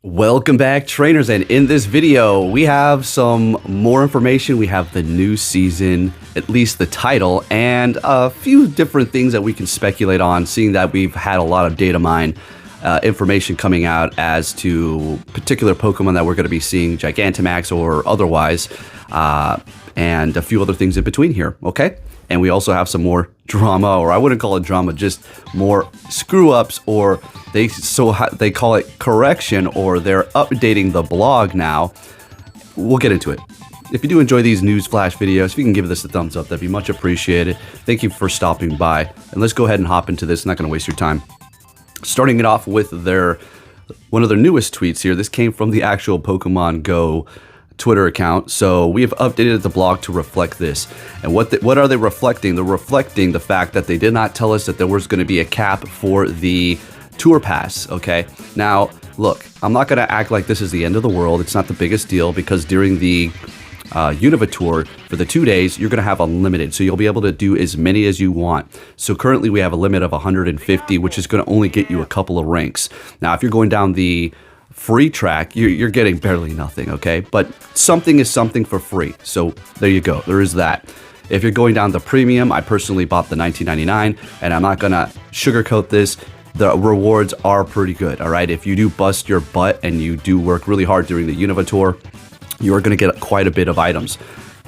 Welcome back, trainers, and in this video we have some more information. We have the new season, at least the title, and a few different things that we can speculate on, seeing that we've had a lot of data mine information coming out as to particular Pokemon that we're going to be seeing, Gigantamax or otherwise, and a few other things in between here, okay? And we also have some more drama, or I wouldn't call it drama, just more screw-ups, or they call it correction, or they're updating the blog now. We'll get into it. If you do enjoy these news flash videos, if you can give this a thumbs up, that'd be much appreciated. Thank you for stopping by. And let's go ahead and hop into this. I'm not going to waste your time. Starting it off with one of their newest tweets here. This came from the actual Pokemon Go Twitter account. So we have updated the blog to reflect this. And what are they reflecting? They're reflecting the fact that they did not tell us that there was going to be a cap for the tour pass. Okay. Now, look, I'm not going to act like this is the end of the world. It's not the biggest deal, because during the Unova tour for the 2 days, you're going to have unlimited. So you'll be able to do as many as you want. So currently we have a limit of 150, which is going to only get you a couple of ranks. Now, if you're going down the free track, you're getting barely nothing, okay? But something is something for free. So there you go. There is that. If you're going down the premium, I personally bought the $19.99, and I'm not going to sugarcoat this. The rewards are pretty good, all right? If you do bust your butt and you do work really hard during the Unova tour, you are going to get quite a bit of items.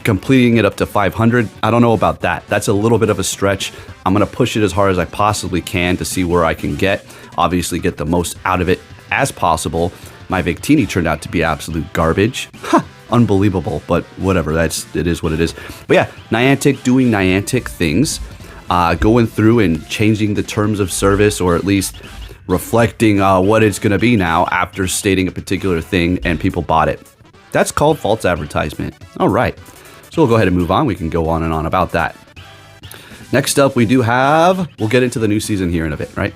Completing it up to 500, I don't know about that. That's a little bit of a stretch. I'm going to push it as hard as I possibly can to see where I can get. Obviously, get the most out of it as possible. My Victini turned out to be absolute garbage. Unbelievable, but whatever. It is what it is. But yeah, Niantic doing Niantic things, going through and changing the terms of service, or at least reflecting what it's going to be now after stating a particular thing and people bought it. That's called false advertisement. All right. So we'll go ahead and move on. We can go on and on about that. Next up, we'll get into the new season here in a bit, right?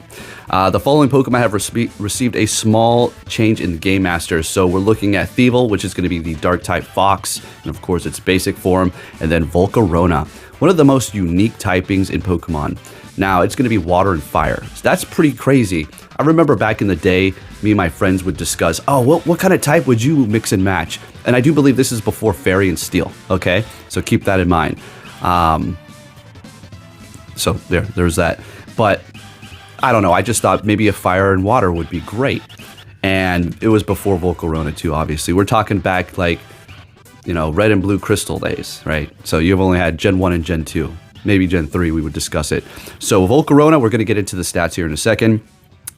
The following Pokemon have received a small change in the Game Masters. So we're looking at Thievul, which is going to be the Dark-type Fox, and of course its basic form, and then Volcarona, one of the most unique typings in Pokemon. Now, it's going to be water and fire. So that's pretty crazy. I remember back in the day, me and my friends would discuss, what kind of type would you mix and match? And I do believe this is before Fairy and Steel, okay? So keep that in mind. So there's that. But I don't know. I just thought maybe a fire and water would be great. And it was before Volcarona too, obviously. We're talking back like, red and blue crystal days, right? So you've only had Gen 1 and Gen 2. Maybe Gen 3, we would discuss it. So Volcarona, we're going to get into the stats here in a second.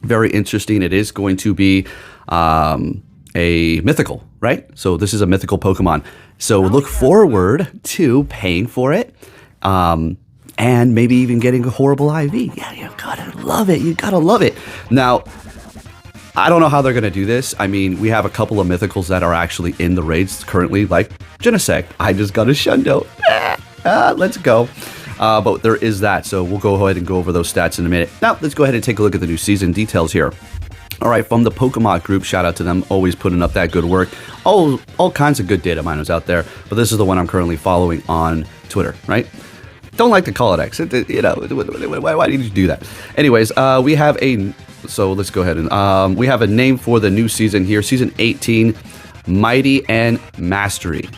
Very interesting. It is going to be a mythical, right? So this is a mythical Pokemon. So look forward to paying for it. And maybe even getting a horrible IV. Yeah, you gotta love it. You gotta love it. Now, I don't know how they're gonna do this. I mean, we have a couple of mythicals that are actually in the raids currently, like Genesect. I just got a Shundo. Let's go. But there is that, so we'll go ahead and go over those stats in a minute. Now, let's go ahead and take a look at the new season details here. All right, from the Pokemon group, shout out to them, always putting up that good work. All kinds of good data miners out there, but this is the one I'm currently following on Twitter, right? Don't like to call it X. Why did you do that? Anyways, we have so let's go ahead and we have a name for the new season here, season 18, Mighty and Mastery.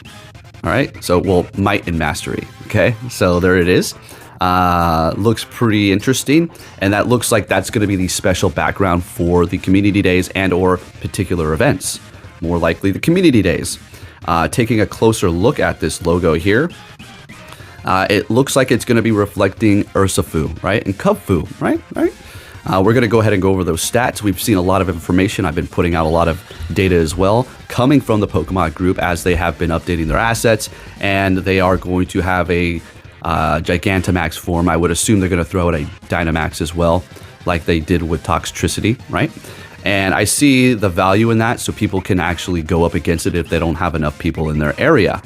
All right, so Might and Mastery. Okay, so there it is. Looks pretty interesting, and that looks like that's going to be the special background for the community days and or particular events. More likely the community days. Taking a closer look at this logo here. It looks like it's going to be reflecting Urshifu, right? And Kubfu, right? We're going to go ahead and go over those stats. We've seen a lot of information. I've been putting out a lot of data as well, coming from the Pokemon group as they have been updating their assets, and they are going to have a Gigantamax form. I would assume they're going to throw out a Dynamax as well, like they did with Toxtricity, right? And I see the value in that, so people can actually go up against it if they don't have enough people in their area.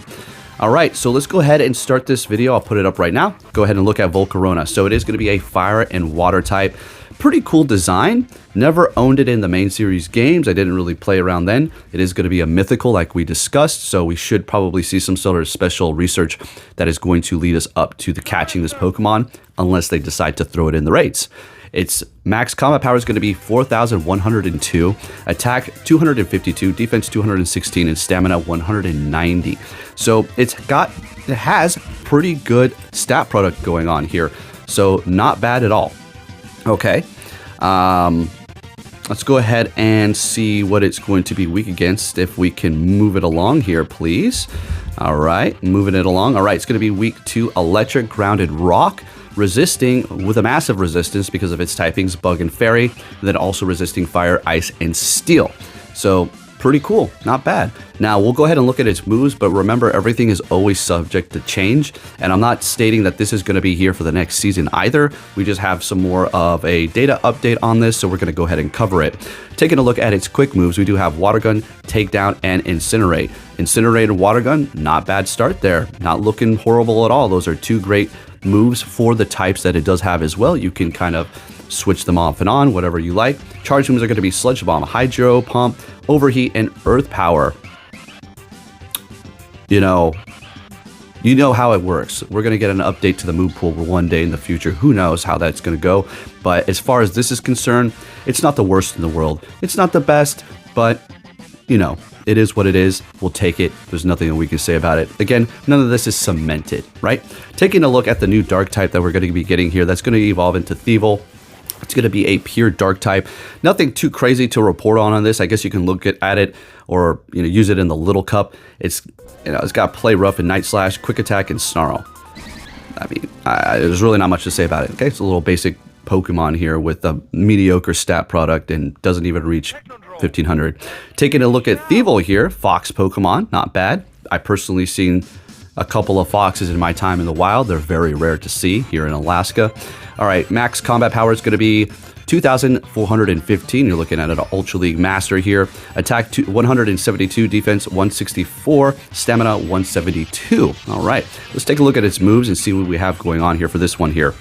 All right, so let's go ahead and start this video. I'll put it up right now. Go ahead and look at Volcarona. So it is going to be a fire and water type. Pretty cool design. Never owned it in the main series games. I didn't really play around then. It is going to be a mythical like we discussed, so we should probably see some sort of special research that is going to lead us up to catching this Pokemon, unless they decide to throw it in the raids. Its max combat power is going to be 4,102, attack 252, defense 216, and stamina 190. So it has pretty good stat product going on here. So not bad at all. Okay. Let's go ahead and see what it's going to be weak against. If we can move it along here, please. All right, moving it along. All right, it's going to be weak to electric, grounded, rock, resisting with a massive resistance because of its typings, bug and fairy, and then also resisting fire, ice, and steel. So pretty cool, not bad. Now we'll go ahead and look at its moves, but remember everything is always subject to change. And I'm not stating that this is going to be here for the next season either. We just have some more of a data update on this, so we're going to go ahead and cover it. Taking a look at its quick moves, we do have Water Gun, Takedown, and Incinerate. Incinerate and Water Gun, not bad start there. Not looking horrible at all. Those are two great moves for the types that it does have as well. You can kind of switch them off and on, whatever you like. Charge moves are going to be Sludge Bomb, Hydro Pump, Overheat, and Earth Power. You know how it works. We're going to get an update to the move pool one day in the future. Who knows how that's going to go. But as far as this is concerned, it's not the worst in the world. It's not the best, but, it is what it is. We'll take it. There's nothing that we can say about it. Again, none of this is cemented, right? Taking a look at the new Dark type that we're going to be getting here, that's going to evolve into Thievul. It's going to be a pure Dark type. Nothing too crazy to report on this. I guess you can look at it or use it in the little cup. It's got Play Rough and Night Slash, Quick Attack, and Snarl. I mean, there's really not much to say about it. Okay, it's a little basic Pokemon here with a mediocre stat product and doesn't even reach 1500. Taking a look at Thievul here, Fox Pokemon, not bad. I personally seen a couple of foxes in my time in the wild. They're very rare to see here in Alaska. All right, max combat power is going to be 2,415. You're looking at an Ultra League Master here. Attack 172, defense 164, stamina 172. All right, let's take a look at its moves and see what we have going on here for this one here.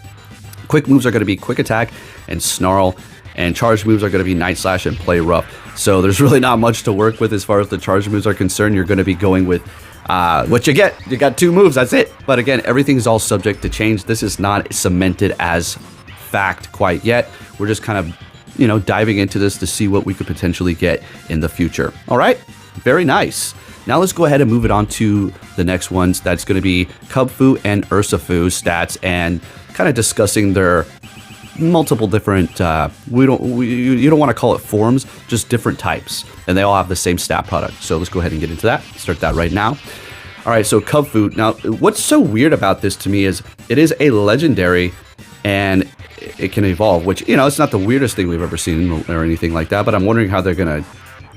Quick moves are going to be Quick Attack and Snarl, and charge moves are going to be Night Slash and Play Rough. So there's really not much to work with as far as the charge moves are concerned. You're going to be going with what you get. You got two moves, that's it. But again, everything's all subject to change. This is not cemented as fact quite yet. We're just kind of, diving into this to see what we could potentially get in the future. All right, very nice. Now let's go ahead and move it on to the next ones. That's going to be Kubfu and Urshifu stats and kind of discussing their multiple different, you don't want to call it forms, just different types. And they all have the same stat product. So let's go ahead and get into that. Start that right now. All right, so Kubfu. Now, what's so weird about this to me is it is a legendary and it can evolve, which, it's not the weirdest thing we've ever seen or anything like that, but I'm wondering how they're going to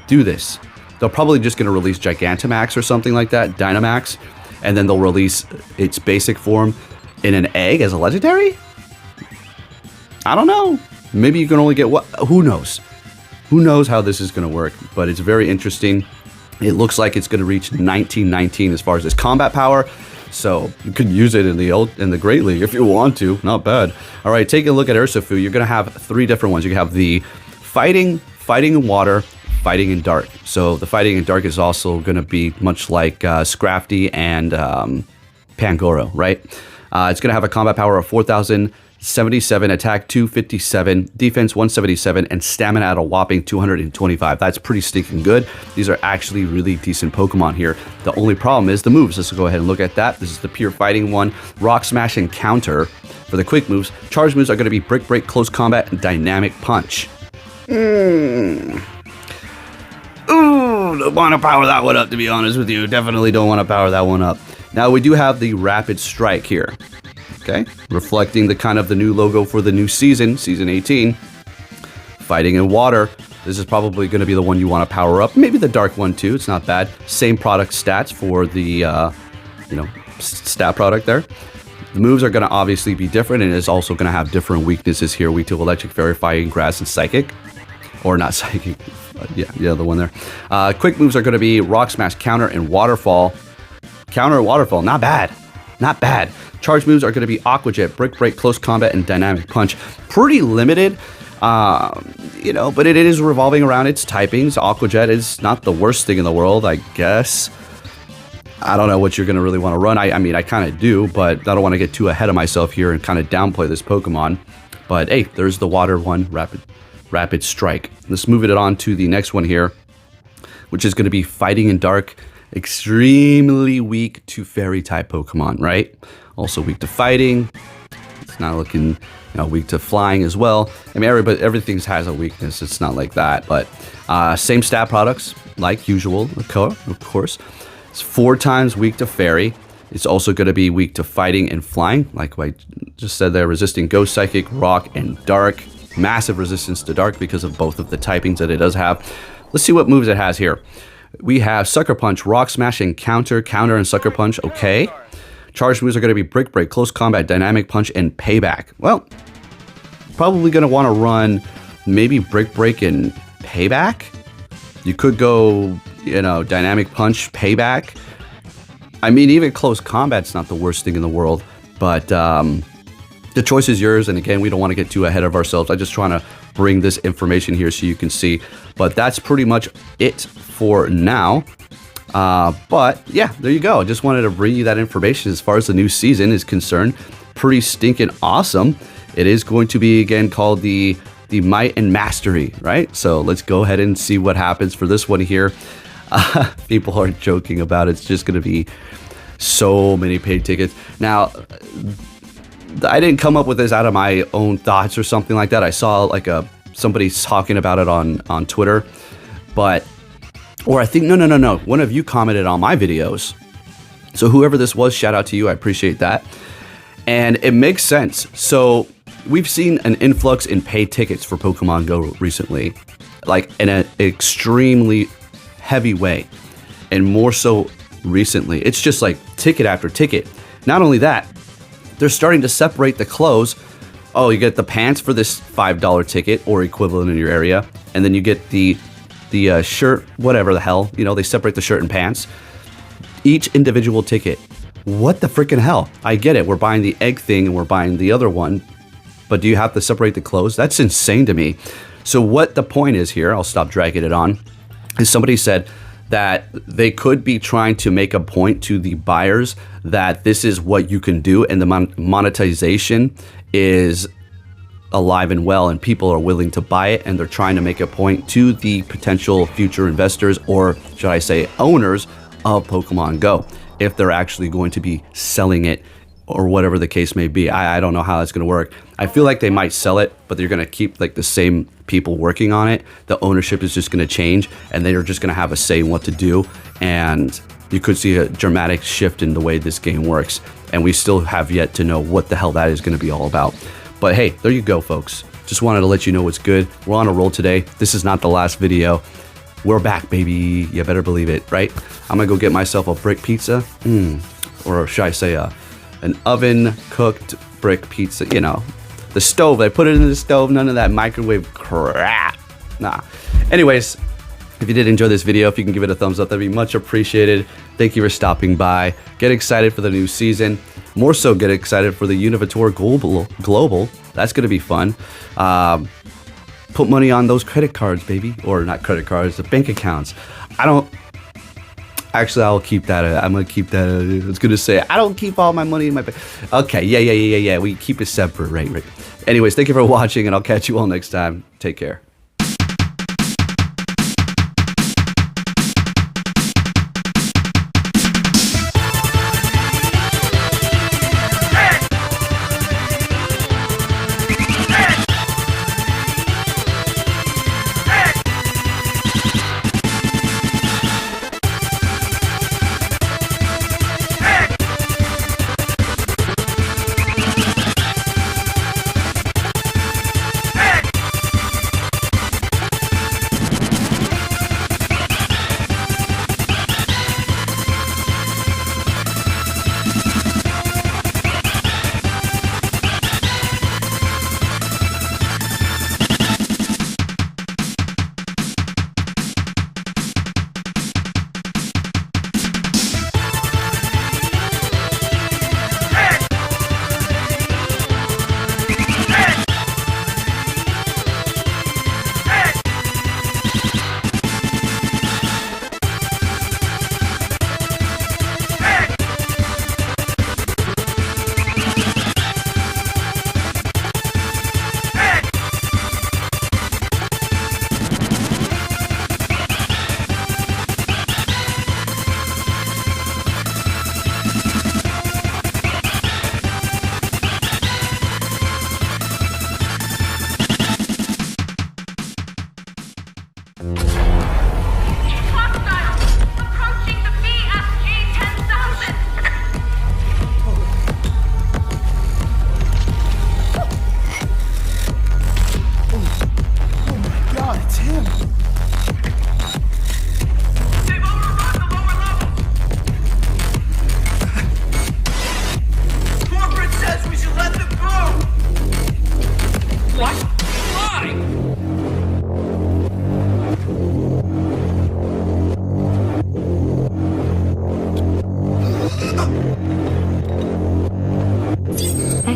do this. They're probably just going to release Gigantamax or something like that, Dynamax, and then they'll release its basic form in an egg as a legendary? I don't know. Maybe you can only get what? Who knows? Who knows how this is going to work? But it's very interesting. It looks like it's going to reach 1919 as far as its combat power. So you can use it in the Great League if you want to. Not bad. All right, take a look at Urshifu. You're going to have three different ones. You can have the fighting in water, fighting in dark. So the fighting in dark is also going to be much like Scrafty and Pangoro, right? It's going to have a combat power of 4,077, attack 257, defense 177, and stamina at a whopping 225. That's pretty stinking good. These are actually really decent Pokemon here. The only problem is the moves. Let's go ahead and look at that. This is the pure fighting one. Rock Smash and Counter for the quick moves. Charge moves are going to be Brick Break, Close Combat, and Dynamic Punch. Ooh, don't want to power that one up, to be honest with you. Definitely don't want to power that one up. Now, we do have the Rapid Strike here. Okay, reflecting the new logo for the new season, season 18. Fighting in water. This is probably going to be the one you want to power up. Maybe the dark one too. It's not bad. Same product stats for the, stat product there. The moves are going to obviously be different, and it's also going to have different weaknesses here. Weak to electric, fairy, fighting, grass, and psychic. Or not psychic. Yeah, the one there. Quick moves are going to be Rock Smash, Counter, and Waterfall. Counter and Waterfall, not bad. Not bad. Charge moves are going to be Aqua Jet, Brick Break, Close Combat, and Dynamic Punch. Pretty limited, but it is revolving around its typings. Aqua Jet is not the worst thing in the world, I guess. I don't know what you're going to really want to run. I mean, I kind of do, but I don't want to get too ahead of myself here and kind of downplay this Pokemon. But hey, there's the water one, rapid strike. Let's move it on to the next one here, which is going to be fighting in dark. Extremely weak to fairy type Pokemon, right? Also weak to fighting. It's not looking, weak to flying as well. I mean, everything has a weakness. It's not like that, but same stat products like usual, of course. It's 4 times weak to fairy. It's also going to be weak to fighting and flying, like I just said there, resisting ghost, psychic, rock, and dark. Massive resistance to dark because of both of the typings that it does have. Let's see what moves it has here. We have Sucker Punch, Rock Smash, and Counter, and Sucker Punch. Okay. Charge moves are going to be Brick Break, Close Combat, Dynamic Punch, and Payback. Well, probably going to want to run maybe Brick Break and Payback. You could go, Dynamic Punch, Payback. I mean, even Close Combat's not the worst thing in the world, but the choice is yours. And again, we don't want to get too ahead of ourselves. I'm just trying to bring this information here so you can see. But that's pretty much it for now. But yeah, there you go. I just wanted to bring you that information as far as the new season is concerned. Pretty stinking awesome. It is going to be, again, called the Might and Mastery, right? So let's go ahead and see what happens for this one here. People are joking about it. It's just going to be so many paid tickets. Now, I didn't come up with this out of my own thoughts or something like that. I saw like somebody talking about it on Twitter, or I think, no. One of you commented on my videos. So whoever this was, shout out to you. I appreciate that. And it makes sense. So we've seen an influx in paid tickets for Pokemon Go recently, like in an extremely heavy way, and more so recently. It's just like ticket after ticket. Not only that, they're starting to separate the clothes. Oh, you get the pants for this $5 ticket or equivalent in your area, and then you get the shirt, whatever the hell, they separate the shirt and pants. Each individual ticket. What the freaking hell? I get it. We're buying the egg thing and we're buying the other one, but do you have to separate the clothes? That's insane to me. So what the point is here, I'll stop dragging it on, is somebody said that they could be trying to make a point to the buyers that this is what you can do, and the monetization is alive and well, and people are willing to buy it, and they're trying to make a point to the potential future investors, or should I say owners of Pokemon Go, if they're actually going to be selling it or whatever the case may be. I don't know how that's going to work. I feel like they might sell it, but they're going to keep like the same people working on it. The ownership is just going to change, and they're just going to have a say in what to do. And you could see a dramatic shift in the way this game works. And we still have yet to know what the hell that is going to be all about. But hey, there you go, folks. Just wanted to let you know what's good. We're on a roll today. This is not the last video. We're back, baby. You better believe it, right? I'm going to go get myself a brick pizza. Or should I say an oven-cooked brick pizza. The stove. I put it in the stove. None of that microwave crap. Nah. Anyways, if you did enjoy this video, if you can give it a thumbs up, that'd be much appreciated. Thank you for stopping by. Get excited for the new season. More so, get excited for the Univitor Global. That's going to be fun. Put money on those credit cards, baby. Or not credit cards, the bank accounts. Actually, I'll keep that. I'm going to keep that. I was going to say, I don't keep all my money in my bank. Okay, yeah. We keep it separate, right. Anyways, thank you for watching, and I'll catch you all next time. Take care.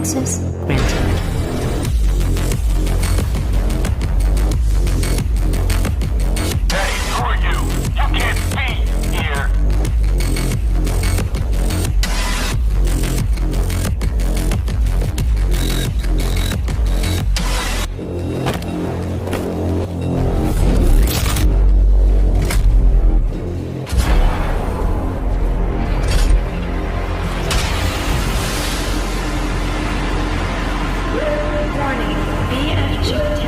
Access granted. Warning, BFG